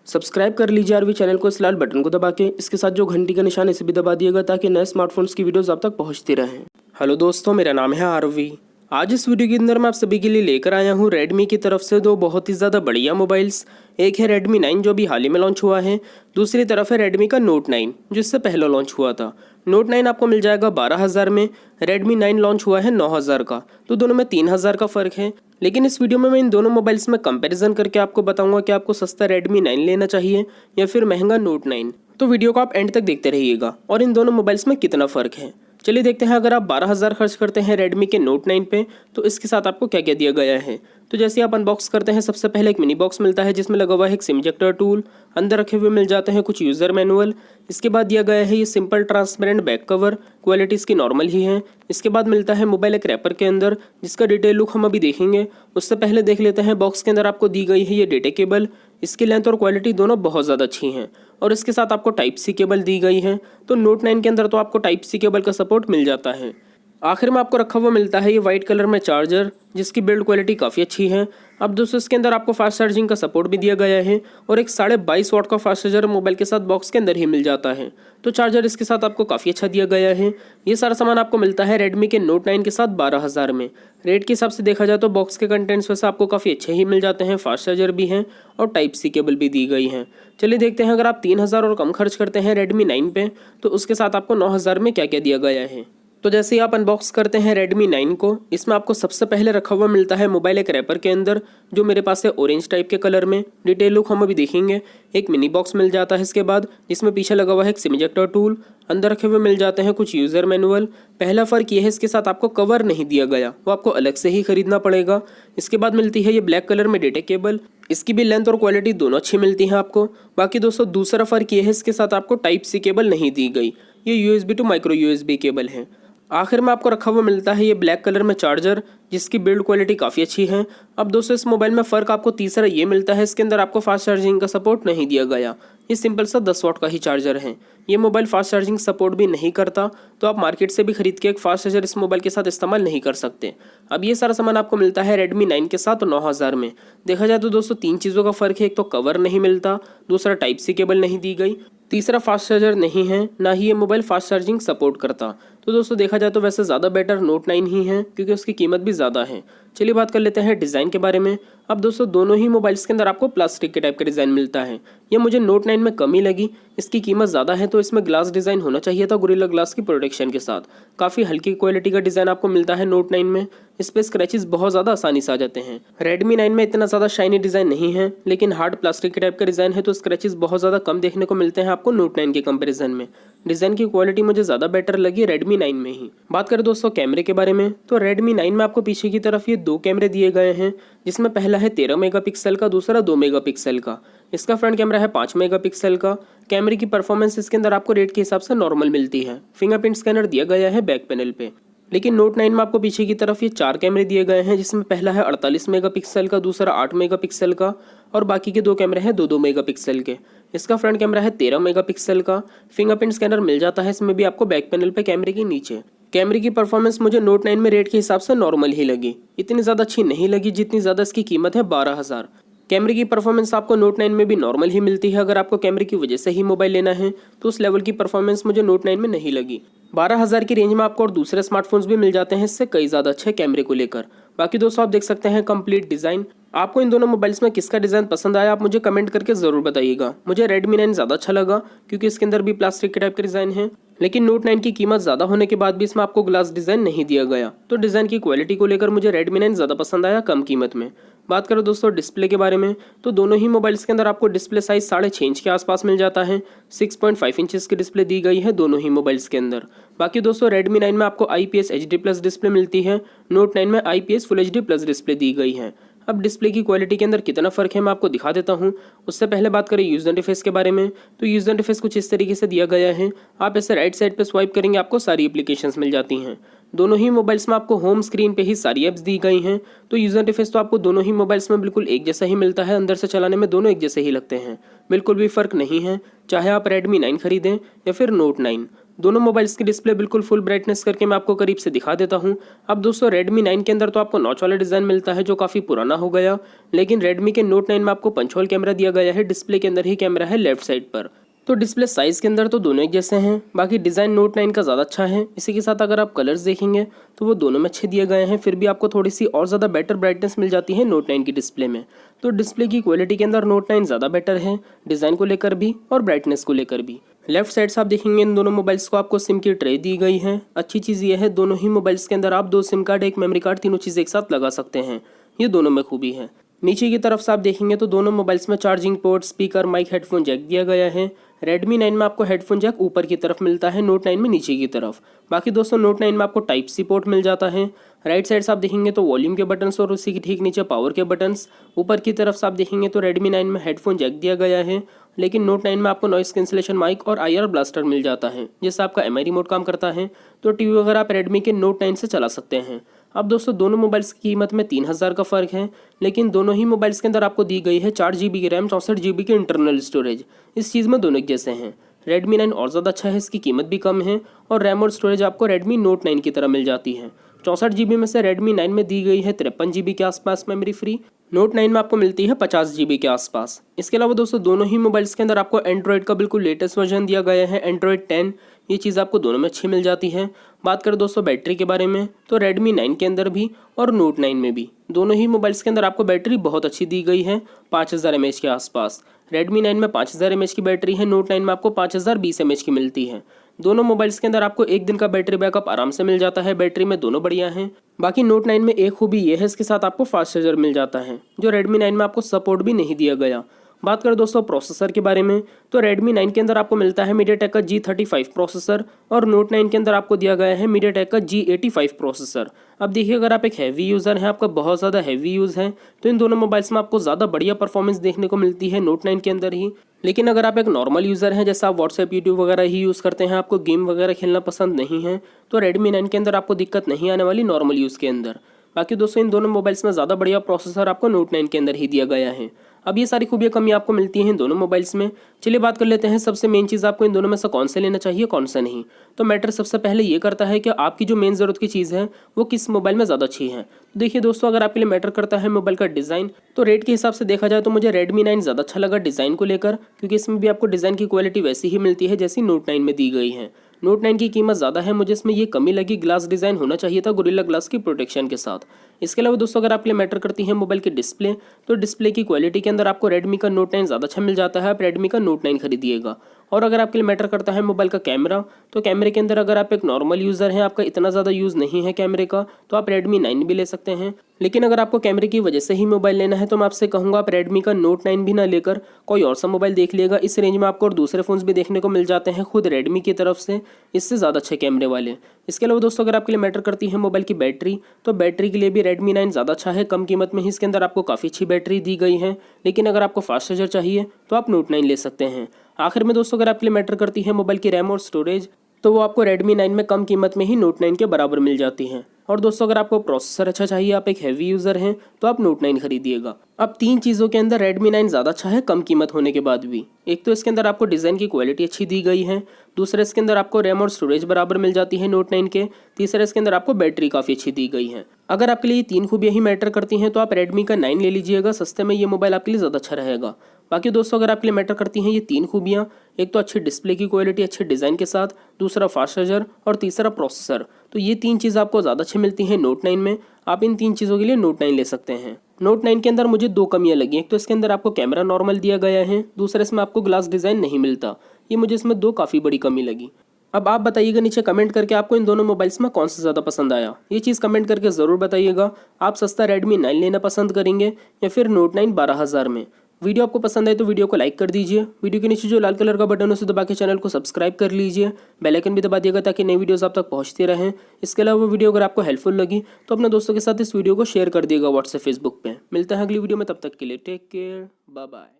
Subscribe कर लीजिए RV channel को इस लाल बटन को दबा के, इसके साथ जो घंटी का निशान इसे भी दबा दिएगा ताकि नए स्मार्टफोन्स की वीडियोस आप तक पहुंचती रहें। हेलो दोस्तों, मेरा नाम है आरवी। आज इस वीडियो के अंदर मैं आप सभी के लिए लेकर आया हूं रेडमी की तरफ से दो बहुत ही ज़्यादा बढ़िया मोबाइल्स। एक है रेडमी 9 जो भी हाल ही में लॉन्च हुआ है, दूसरी तरफ है रेडमी का नोट 9 जिससे पहले लॉन्च हुआ था। नोट 9 आपको मिल जाएगा 12,000 में, रेडमी 9 लॉन्च हुआ है 9,000 का, तो दोनों में 3,000 का फ़र्क है। लेकिन इस वीडियो में मैं इन दोनों मोबाइल्स में कंपैरिजन करके आपको बताऊंगा कि आपको सस्ता रेडमी 9 लेना चाहिए या फिर महंगा नोट 9। तो वीडियो को आप एंड तक देखते रहिएगा और इन दोनों मोबाइल्स में कितना फ़र्क है। चलिए देखते हैं, अगर आप 12,000 खर्च करते हैं रेडमी के नोट 9 पे तो इसके साथ आपको क्या क्या दिया गया है। तो जैसे आप अनबॉक्स करते हैं, सबसे पहले एक मिनी बॉक्स मिलता है जिसमें लगा हुआ है एक सिम इजेक्टर टूल, अंदर रखे हुए मिल जाते हैं कुछ यूज़र मैनुअल। इसके बाद दिया गया है ये simple transparent back cover, quality इसकी नॉर्मल ही है। इसके बाद मिलता है मोबाइल एक रैपर के अंदर जिसका डिटेल लुक हम अभी देखेंगे। उससे पहले देख लेते हैं बॉक्स के अंदर आपको दी गई है ये डेटा केबल। इसकी लेंथ और क्वालिटी दोनों बहुत ज़्यादा अच्छी हैं और इसके साथ आपको टाइप सी केबल दी गई है। तो नोट 9 के अंदर तो आपको टाइप सी केबल का सपोर्ट मिल जाता है। आखिर में आपको रखा हुआ मिलता है ये वाइट कलर में चार्जर जिसकी बिल्ड क्वालिटी काफ़ी अच्छी है। अब दोस्तों इसके अंदर आपको फास्ट चार्जिंग का सपोर्ट भी दिया गया है और एक 22.5 वाट का फास्ट चार्जर मोबाइल के साथ बॉक्स के अंदर ही मिल जाता है। तो चार्जर इसके साथ आपको काफ़ी अच्छा दिया गया है। ये सारा सामान आपको मिलता है रेडमी के नोट 9 के साथ 12,000 में। रेट के हिसाब से देखा जाए तो बॉक्स के कंटेंट्स वैसे आपको काफ़ी अच्छे ही मिल जाते हैं, फास्ट चार्जर भी हैं और टाइप सी केबल भी दी गई है। चलिए देखते हैं, अगर आप 3,000 और कम खर्च करते हैं रेडमी 9 पे तो उसके साथ आपको 9,000 में क्या क्या दिया गया है। तो जैसे ही आप अनबॉक्स करते हैं रेडमी 9 को, इसमें आपको सबसे पहले रखा हुआ मिलता है मोबाइल एक रैपर के अंदर जो मेरे पास है ऑरेंज टाइप के कलर में। डिटेल लुक हम अभी देखेंगे। एक मिनी बॉक्स मिल जाता है इसके बाद जिसमें पीछे लगा हुआ है एक सिम इजेक्टर टूल, अंदर रखे हुए मिल जाते हैं कुछ यूज़र मैनुअल। पहला फ़र्क यह है इसके साथ आपको कवर नहीं दिया गया, वो आपको अलग से ही खरीदना पड़ेगा। इसके बाद मिलती है ये ब्लैक कलर में डेटा केबल, इसकी भी लेंथ और क्वालिटी दोनों अच्छी मिलती हैं आपको। बाकी दोस्तों दूसरा फ़र्क यह है इसके साथ आपको टाइप सी केबल नहीं दी गई, ये USB to micro USB cable है। आखिर में आपको रखा हुआ मिलता है ये ब्लैक कलर में चार्जर जिसकी बिल्ड क्वालिटी काफ़ी अच्छी है। अब दोस्तों इस मोबाइल में फ़र्क आपको तीसरा ये मिलता है, इसके अंदर आपको फास्ट चार्जिंग का सपोर्ट नहीं दिया गया। ये सिंपल सा 10 वाट का ही चार्जर है। ये मोबाइल फास्ट चार्जिंग सपोर्ट भी नहीं करता, तो आप मार्केट से भी खरीद के एक फास्ट चार्जर इस मोबाइल के साथ इस्तेमाल नहीं कर सकते। अब ये सारा सामान आपको मिलता है रेडमी 9 के साथ 9,000 में। देखा जाए तो दोस्तों 3 चीज़ों का फ़र्क है। एक तो कवर नहीं मिलता, दूसरा टाइप सी केबल नहीं दी गई, तीसरा फास्ट चार्जर नहीं है, ना ही ये मोबाइल फास्ट चार्जिंग सपोर्ट करता। तो दोस्तों देखा जाए तो वैसे ज़्यादा बेटर नोट 9 ही है क्योंकि उसकी कीमत भी ज़्यादा है। चलिए बात कर लेते हैं डिज़ाइन के बारे में। अब दोस्तों दोनों ही मोबाइल्स के अंदर आपको प्लास्टिक के टाइप का डिज़ाइन मिलता है। ये मुझे नोट 9 में कमी लगी, इसकी कीमत ज़्यादा है तो इसमें ग्लास डिज़ाइन होना चाहिए था गोरिल्ला ग्लास की प्रोटेक्शन के साथ। काफ़ी हल्की क्वालिटी का डिज़ाइन आपको मिलता है नोट 9 में। इस पर स्क्रैचेस बहुत ज़्यादा आसानी से आ जाते हैं। रेडमी 9 में इतना ज़्यादा शाइनी डिज़ाइन नहीं है, लेकिन हार्ड प्लास्टिक के टाइप का डिज़ाइन है तो स्क्रैचेस बहुत ज़्यादा कम देखने को मिलते हैं आपको नोट 9 के कंपैरिजन में। डिज़ाइन की क्वालिटी मुझे ज़्यादा बेटर लगी रेडमी 9 में ही। बात करें दोस्तों कैमरे के बारे में, तो रेडमी 9 में आपको पीछे की तरफ ये 2 कैमरे दिए गए हैं जिसमें पहला है 13 मेगापिक्सल का, दूसरा 2 मेगापिक्सल का। इसका फ्रंट कैमरा है 5 मेगापिक्सल का। कैमरे की परफॉर्मेंस इसके अंदर आपको रेट के हिसाब से नॉर्मल मिलती है। फिंगरप्रिंट स्कैनर दिया गया है बैक पैनल पे। लेकिन नोट 9 में आपको पीछे की तरफ ये 4 कैमरे दिए गए हैं जिसमें पहला है 48 मेगापिक्सल का, दूसरा 8 मेगापिक्सल का और बाकी के 2 कैमरे हैं 2-2 मेगापिक्सल के। इसका फ्रंट कैमरा है 13 मेगापिक्सल का। फिंगरप्रिंट स्कैनर मिल जाता है इसमें भी आपको बैक पैनल पे कैमरे के नीचे। कैमरे की परफॉर्मेंस मुझे नोट 9 में रेट के हिसाब से नॉर्मल ही लगी, इतनी ज़्यादा अच्छी नहीं लगी जितनी ज़्यादा इसकी कीमत है 12,000। कैमरे की परफॉर्मेंस आपको नोट 9 में भी नॉर्मल ही मिलती है। अगर आपको कैमरे की वजह से ही मोबाइल लेना है तो उस लेवल की परफॉर्मेंस मुझे नोट 9 में नहीं लगी। 12,000 की रेंज में आपको और दूसरे स्मार्टफोन्स भी मिल जाते हैं इससे कई ज़्यादा अच्छे कैमरे को लेकर। बाकी दोस्तों आप देख सकते हैं कंप्लीट डिज़ाइन। आपको इन दोनों मोबाइल्स में किसका डिज़ाइन पसंद आया आप मुझे कमेंट करके ज़रूर बताइएगा। मुझे रेडमी 9 ज़्यादा अच्छा लगा क्योंकि इसके अंदर भी प्लास्टिक के टाइप का डिज़ाइन है, लेकिन नोट 9 की कीमत ज़्यादा होने के बाद भी इसमें आपको ग्लास डिज़ाइन नहीं दिया गया। तो डिज़ाइन की क्वालिटी को लेकर मुझे रेडमी 9 ज़्यादा पसंद आया कम कीमत में। बात करें दोस्तों डिस्प्ले के बारे में, तो दोनों ही मोबाइल्स के अंदर आपको डिस्प्ले साइज 6.5 इंच के आसपास मिल जाता है। 6.5 इंचेस की डिस्प्ले दी गई है दोनों ही मोबाइल्स के अंदर। बाकी दोस्तों रेडमी 9 में आपको IPS HD+ डिस्प्ले मिलती है, नोट 9 में IPS Full HD+ डिस्प्ले दी गई है। अब डिस्प्ले की क्वालिटी के अंदर कितना फ़र्क है मैं आपको दिखा देता हूँ। उससे पहले बात करें यूज़र इंटरफेस के बारे में, तो यूज़र इंटरफेस कुछ इस तरीके से दिया गया है। आप ऐसे राइट साइड पे स्वाइप करेंगे आपको सारी एप्लीकेशंस मिल जाती हैं। दोनों ही मोबाइल्स में आपको होम स्क्रीन पे ही सारी ऐप्स दी गई हैं। तो यूज़र इंटरफेस तो आपको दोनों ही मोबाइल्स में बिल्कुल एक जैसा ही मिलता है, अंदर से चलाने में दोनों एक जैसे ही लगते हैं, बिल्कुल भी फ़र्क नहीं है चाहे आप रेडमी 9 खरीदें या फिर नोट 9। दोनों मोबाइल्स की डिस्प्ले बिल्कुल फुल ब्राइटनेस करके मैं आपको करीब से दिखा देता हूं। अब दोस्तों Redmi 9 के अंदर तो आपको नॉच वाला डिज़ाइन मिलता है जो काफ़ी पुराना हो गया, लेकिन Redmi के Note 9 में आपको पंच होल कैमरा दिया गया है। डिस्प्ले के अंदर ही कैमरा है लेफ्ट साइड पर। तो डिस्प्ले साइज़ के अंदर तो दोनों एक जैसे हैं, बाकी डिज़ाइन Note 9 का ज़्यादा अच्छा है। इसी के साथ अगर आप कलर्स देखेंगे तो वो दोनों में अच्छे दिए गए हैं, फिर भी आपको थोड़ी सी और ज़्यादा बेटर ब्राइटनेस मिल जाती है Note 9 की डिस्प्ले में। तो डिस्प्ले की क्वालिटी के अंदर Note 9 ज़्यादा बेटर है, डिज़ाइन को लेकर भी और ब्राइटनेस को लेकर भी। लेफ्ट साइड से आप देखेंगे इन दोनों मोबाइल्स को आपको सिम की ट्रे दी गई है। अच्छी चीज़ ये है दोनों ही मोबाइल्स के अंदर आप 2 सिम कार्ड, 1 मेमोरी कार्ड, तीनों चीज़ एक साथ लगा सकते हैं। ये दोनों में खूबी है। नीचे की तरफ से आप देखेंगे तो दोनों मोबाइल्स में charging port, speaker, mic, headphone jack दिया गया है। Redmi 9 में आपको हेडफोन जैक ऊपर की तरफ मिलता है, Note 9 में नीचे की तरफ। बाकी दोस्तों Note 9 में आपको टाइप सी पोर्ट मिल जाता है। राइट साइड से आप देखेंगे तो वॉल्यूम के बटन्स और उसी के ठीक नीचे पावर के बटन्स। ऊपर की तरफ से आप देखेंगे तो Redmi 9 में हेडफोन जैक दिया गया है, लेकिन Note 9 में आपको नॉइस कैंसिलेशन माइक और IR ब्लास्टर मिल जाता है, जिससे आपका MI रिमोट काम करता है। तो टीवी वगैरह आप Redmi के Note 9 से चला सकते हैं। अब दोस्तों दोनों मोबाइल्स की कीमत में 3000 का फ़र्क है, लेकिन दोनों ही मोबाइल्स के अंदर आपको दी गई है 4 GB की रैम, 64 GB की इंटरनल स्टोरेज। इस चीज़ में दोनों एक जैसे हैं। Redmi 9 और ज़्यादा अच्छा है, इसकी कीमत भी कम है और रैम और स्टोरेज आपको Redmi Note 9 की तरह मिल जाती है। 64 GB में से Redmi 9 में दी गई है 53 GB के आसपास मेमोरी फ्री, Note 9 में आपको मिलती है 50 GB के आसपास। इसके अलावा दोस्तों दोनों ही मोबाइल्स के अंदर आपको एंड्रॉइड का बिल्कुल लेटेस्ट वर्जन दिया गया है, एंड्रॉइड 10। ये चीज़ आपको दोनों में अच्छी मिल जाती है। बात करें दोस्तों बैटरी के बारे में तो Redmi 9 के अंदर भी और Note 9 में भी दोनों ही मोबाइल्स के अंदर आपको बैटरी बहुत अच्छी दी गई है, 5000 mAh के आसपास। Redmi 9 में 5000 mAh की बैटरी है, Note 9 में आपको 5020 mAh की मिलती है। दोनों मोबाइल्स के अंदर आपको 1 दिन का बैटरी बैकअप आराम से मिल जाता है, बैटरी में दोनों बढ़िया हैं। बाकी Note 9 में एक खूबी ये है, इसके साथ आपको फास्ट चार्जर मिल जाता है, जो Redmi 9 में आपको सपोर्ट भी नहीं दिया गया। बात करें दोस्तों प्रोसेसर के बारे में तो Redmi 9 के अंदर आपको मिलता है MediaTek का G35 प्रोसेसर और Note 9 के अंदर आपको दिया गया है MediaTek का G85 प्रोसेसर। अब देखिए अगर आप एक हैवी यूज़र हैं, आपका बहुत ज़्यादा हैवी यूज़ है, तो इन दोनों मोबाइल्स में आपको ज़्यादा बढ़िया परफॉर्मेंस देखने को मिलती है Note 9 के अंदर ही। लेकिन अगर आप एक नॉर्मल यूज़र हैं, जैसे आप व्हाट्सएप, यूट्यूब वगैरह ही यूज़ करते हैं, आपको गेम वगैरह खेलना पसंद नहीं है, तो Redmi 9 के अंदर आपको दिक्कत नहीं आने वाली नॉर्मल यूज़ के अंदर। बाकी दोस्तों इन दोनों मोबाइल्स में ज़्यादा बढ़िया प्रोसेसर आपको Note 9 के अंदर ही दिया गया है। अब ये सारी खूबियाँ कमी आपको मिलती हैं इन दोनों मोबाइल्स में। चलिए बात कर लेते हैं सबसे मेन चीज़, आपको इन दोनों में से कौन से लेना चाहिए, कौन सा नहीं। तो मैटर सबसे पहले ये करता है कि आपकी जो मेन ज़रूरत की चीज़ है वो किस मोबाइल में ज़्यादा अच्छी है। तो देखिए दोस्तों अगर आपके लिए मैटर करता है मोबाइल का डिज़ाइन, तो रेट के हिसाब से देखा जाए तो मुझे Redmi 9 ज़्यादा अच्छा लगा डिज़ाइन को लेकर, क्योंकि इसमें भी आपको डिज़ाइन की क्वालिटी वैसी ही मिलती है जैसी Note 9 में दी गई है। Note 9 की कीमत ज़्यादा है, मुझे इसमें ये कमी लगी, ग्लास डिज़ाइन होना चाहिए था गोरिल्ला ग्लास की प्रोटेक्शन के साथ। इसके अलावा दोस्तों अगर आपके लिए मैटर करती है मोबाइल की डिस्प्ले, तो डिस्प्ले की क्वालिटी के अंदर आपको Redmi का Note 9 ज़्यादा अच्छा मिल जाता है, आप Redmi का Note 9 खरीदिएगा। और अगर आपके लिए मैटर करता है मोबाइल का कैमरा, तो कैमरे के अंदर अगर आप एक नॉर्मल यूज़र हैं, आपका इतना ज़्यादा यूज़ नहीं है कैमरे का, तो आप Redmi 9 भी ले सकते हैं। लेकिन अगर आपको कैमरे की वजह से ही मोबाइल लेना है तो मैं आपसे कहूँगा आप Redmi का Note 9 भी ना लेकर कोई और सा मोबाइल देख लिएगा। इस रेंज में आपको और दूसरे फ़ोन्स भी देखने को मिल जाते हैं खुद Redmi की तरफ से, इससे ज़्यादा अच्छे कैमरे वाले। इसके अलावा दोस्तों अगर आपके लिए मैटर करती है मोबाइल की बैटरी, तो बैटरी के लिए भी Redmi 9 ज़्यादा अच्छा है, कम कीमत में ही इसके अंदर आपको काफ़ी अच्छी बैटरी दी गई है। लेकिन अगर आपको फास्ट चार्जर चाहिए तो आप Note 9 ले सकते हैं। आखिर में दोस्तों अगर आपके लिए मैटर करती है मोबाइल की रैम और स्टोरेज, तो वो आपको Redmi 9 में कम कीमत में ही Note 9 के बराबर मिल जाती हैं। और दोस्तों अगर आपको प्रोसेसर अच्छा चाहिए, आप एक हैवी यूज़र हैं, तो आप Note 9 खरीदिएगा। अब 3 चीज़ों के अंदर Redmi 9 ज़्यादा अच्छा है कम कीमत होने के बाद भी। एक तो इसके अंदर आपको डिज़ाइन की क्वालिटी अच्छी दी गई है, दूसरा इसके अंदर आपको रैम और स्टोरेज बराबर मिल जाती है Note 9 के, तीसरा इसके अंदर आपको बैटरी काफ़ी अच्छी दी गई है। अगर आपके लिए ये 3 खूबियाँ ही मैटर करती हैं तो आप Redmi का 9 ले लीजिएगा, सस्ते में ये मोबाइल आपके लिए ज़्यादा अच्छा रहेगा। बाकी दोस्तों अगर आपके लिए मैटर करती हैं ये 3 खूबियाँ, एक तो अच्छी डिस्प्ले की क्वालिटी अच्छे डिज़ाइन के साथ, दूसरा फास्ट चार्जर और तीसरा प्रोसेसर, तो ये 3 चीज़ आपको ज़्यादा अच्छी मिलती हैं Note 9 में। आप इन 3 चीज़ों के लिए Note 9 ले सकते हैं। Note 9 के अंदर मुझे 2 कमियाँ लगी, एक तो इसके अंदर आपको कैमरा नॉर्मल दिया गया है, दूसरा इसमें आपको ग्लास डिज़ाइन नहीं मिलता। ये मुझे इसमें 2 काफ़ी बड़ी कमी लगी। अब आप बताइएगा नीचे कमेंट करके आपको इन दोनों मोबाइल्स में कौन सा ज़्यादा पसंद आया, ये चीज़ कमेंट करके ज़रूर बताइएगा। आप सस्ता Redmi 9 लेना पसंद करेंगे या फिर Note 9 12,000 में। वीडियो आपको पसंद आए तो वीडियो को लाइक कर दीजिए, वीडियो के नीचे जो लाल कलर का बटन है उसे दबा के चैनल को सब्सक्राइब कर लीजिए, बेल आइकन भी दबा दिएगा ताकि नई वीडियोस आप तक पहुंचती रहें। इसके अलावा वीडियो अगर आपको हेल्पफुल लगी तो अपने दोस्तों के साथ इस वीडियो को शेयर कर दिएगा व्हाट्सएप, फेसबुक पे। मिलते हैं अगली वीडियो में, तब तक के लिए टेक केयर, बाय बाय।